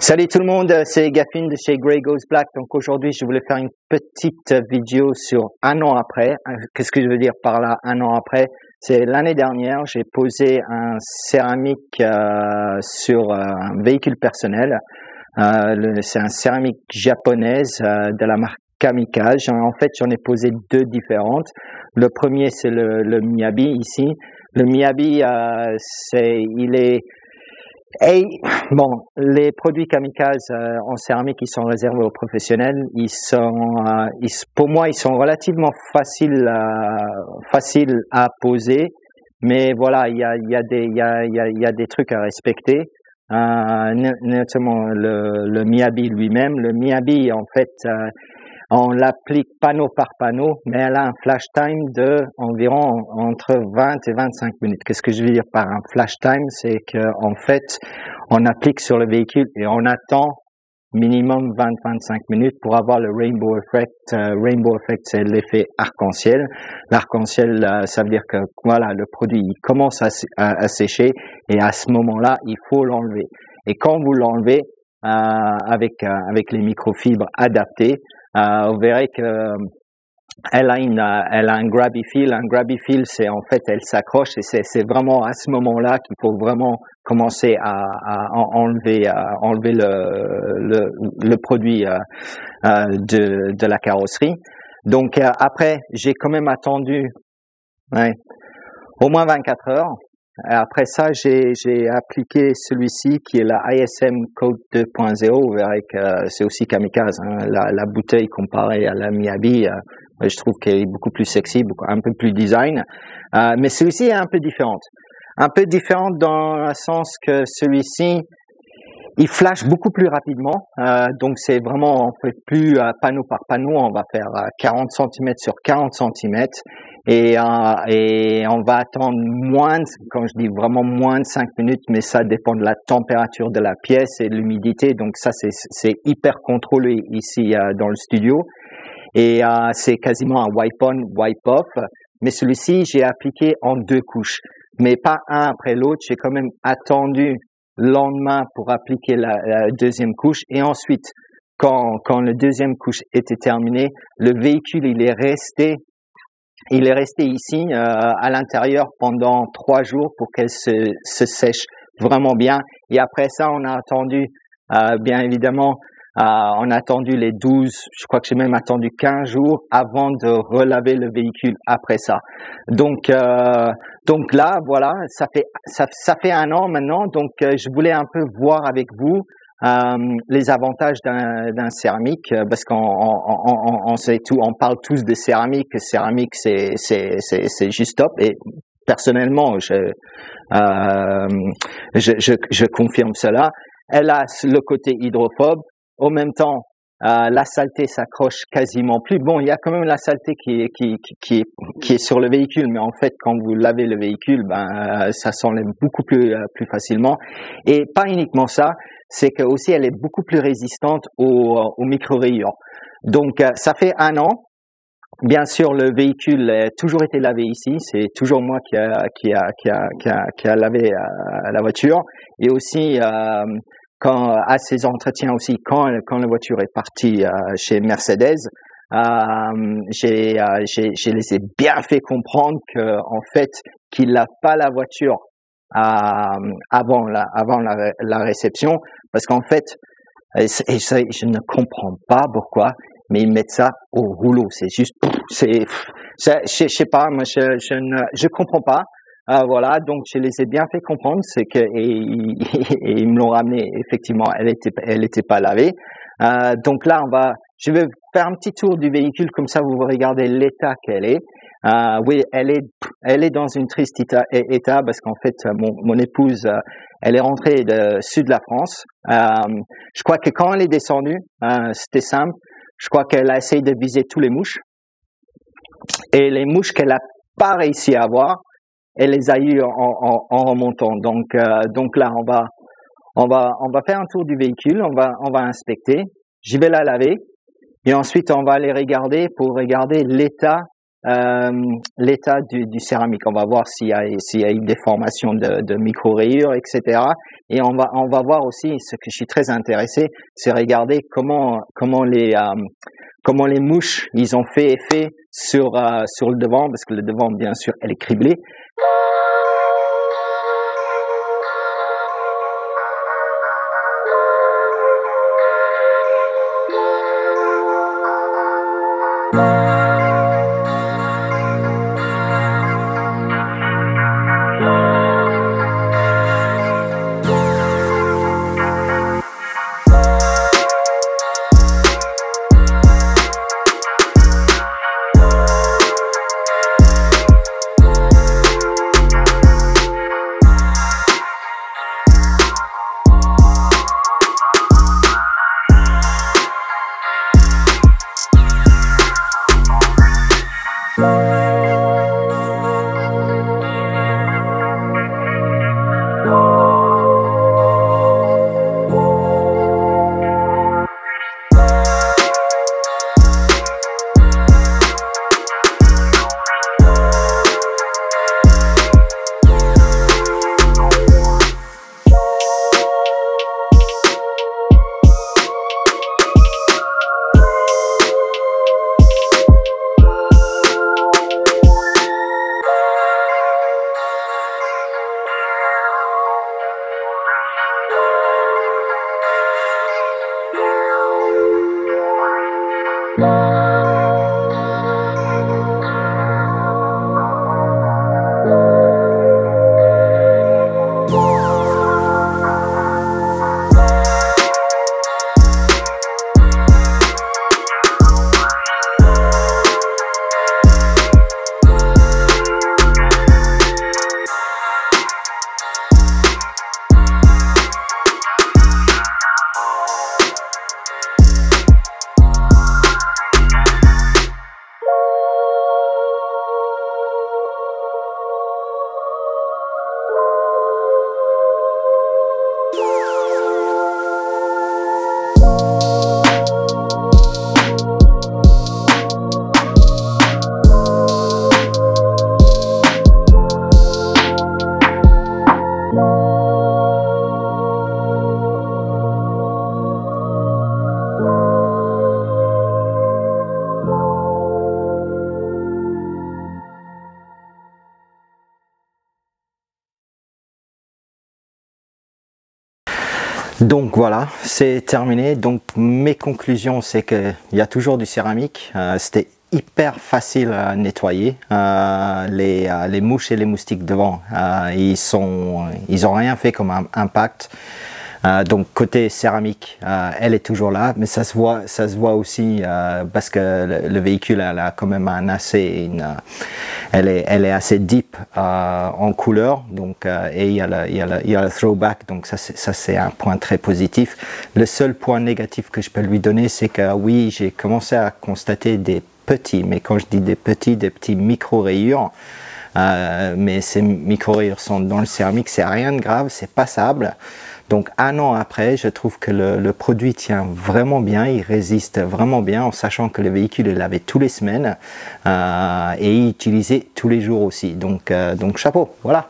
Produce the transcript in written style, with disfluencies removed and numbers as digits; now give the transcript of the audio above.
Salut tout le monde, c'est Gaffin de chez Grey Goes Black. Donc aujourd'hui, je voulais faire une petite vidéo sur un an après. Qu'est-ce que je veux dire par là, un an après? C'est l'année dernière, j'ai posé un céramique sur un véhicule personnel. C'est un céramique japonaise de la marque Kamikaze. En fait, j'en ai posé deux différentes. Le premier, c'est le Miyabi ici. Le Miyabi, Et bon, les produits Kamikaze en céramique, ils sont réservés aux professionnels. Pour moi, ils sont relativement faciles à poser, mais voilà, il y a des trucs à respecter. Notamment le Miyabi lui-même. Le Miyabi, en fait, on l'applique panneau par panneau, mais elle a un flash time de environ entre 20 et 25 minutes. Qu'est-ce que je veux dire par un flash time? C'est que en fait, on applique sur le véhicule et on attend minimum 20-25 minutes pour avoir le rainbow effect. Rainbow effect, c'est l'effet arc-en-ciel. L'arc-en-ciel, ça veut dire que voilà, le produit il commence à sécher et à ce moment-là, il faut l'enlever. Et quand vous l'enlevez avec les microfibres adaptées, vous verrez que elle a un grabby feel. Un grabby feel, c'est en fait, elle s'accroche et c'est vraiment à ce moment-là qu'il faut vraiment commencer à enlever le produit de la carrosserie. Donc après, j'ai quand même attendu au moins 24 heures. Après ça, j'ai appliqué celui-ci qui est la ISM Code 2.0. Vous verrez que c'est aussi Kamikaze. La bouteille comparée à la Miyabi, je trouve qu'elle est beaucoup plus sexy, un peu plus design. Mais celui-ci est un peu différente. Un peu différente dans le sens que celui-ci, il flash beaucoup plus rapidement. Donc c'est vraiment, on fait plus panneau par panneau. On va faire 40 cm sur 40 cm. Et on va attendre quand je dis vraiment moins de 5 minutes, mais ça dépend de la température de la pièce et de l'humidité. Donc ça, c'est hyper contrôlé ici dans le studio. Et c'est quasiment un wipe on, wipe off. Mais celui-ci, j'ai appliqué en deux couches, mais pas un après l'autre. J'ai quand même attendu le lendemain pour appliquer la deuxième couche. Et ensuite, quand la deuxième couche était terminée, le véhicule, il est resté ici à l'intérieur pendant 3 jours pour qu'elle se sèche vraiment bien. Et après ça, on a attendu, bien évidemment, on a attendu les 12, je crois que j'ai même attendu 15 jours avant de relaver le véhicule après ça. Donc là, voilà, ça fait un an maintenant. Donc je voulais un peu voir avec vous les avantages d'un céramique, parce qu'on sait tout, on parle tous de céramique. Céramique, c'est juste top. Et personnellement, je confirme cela. Elle a le côté hydrophobe. En même temps, la saleté s'accroche quasiment plus. Bon, il y a quand même la saleté qui est sur le véhicule, mais en fait, quand vous lavez le véhicule, ça s'enlève beaucoup plus facilement. Et pas uniquement ça, c'est que aussi elle est beaucoup plus résistante aux micro-rayures. Donc, ça fait un an. Bien sûr, le véhicule a toujours été lavé ici. C'est toujours moi qui a lavé la voiture. Et aussi, à ces entretiens aussi, quand la voiture est partie chez Mercedes, je les ai bien fait comprendre que en fait, qu'il lave pas la voiture avant la réception, parce qu'en fait, et ça, je ne comprends pas pourquoi, mais ils mettent ça au rouleau. C'est juste, je sais pas, moi je comprends pas. Voilà, donc je les ai bien fait comprendre, c'est que et ils me l'ont ramené, effectivement, elle était pas lavée. Donc là, je vais faire un petit tour du véhicule, comme ça vous regardez l'état qu'elle est. Oui, elle est dans une triste état parce qu'en fait, mon épouse, elle est rentrée du sud de la France. Je crois que quand elle est descendue, c'était simple. Je crois qu'elle a essayé de viser tous les mouches. Et les mouches qu'elle a pas réussi à avoir, elle les a eues en remontant. Donc là, on va faire un tour du véhicule, on va inspecter. Je vais la laver. Et ensuite, on va aller regarder pour regarder l'état l'état du céramique. On va voir s'il y a eu des formations de micro-rayures, etc. Et on va voir aussi, ce que je suis très intéressé, c'est regarder comment les mouches, ils ont fait effet sur le devant, parce que le devant, bien sûr, elle est criblée. Donc voilà, c'est terminé. Donc mes conclusions, c'est qu'il y a toujours du céramique. C'était hyper facile à nettoyer. Les mouches et les moustiques devant, ils ont rien fait comme impact. Donc côté céramique, elle est toujours là, mais ça se voit aussi parce que le véhicule elle a quand même elle est assez deep en couleur, donc et il y a le throwback, donc ça c'est un point très positif. Le seul point négatif que je peux lui donner, c'est que oui, j'ai commencé à constater des petits, mais quand je dis des petits micro-rayures, mais ces micro-rayures sont dans le céramique, c'est rien de grave, c'est passable. Donc un an après, je trouve que le produit tient vraiment bien, il résiste vraiment bien, en sachant que le véhicule il l'avait tous les semaines et il utilisait tous les jours aussi. Donc chapeau, voilà.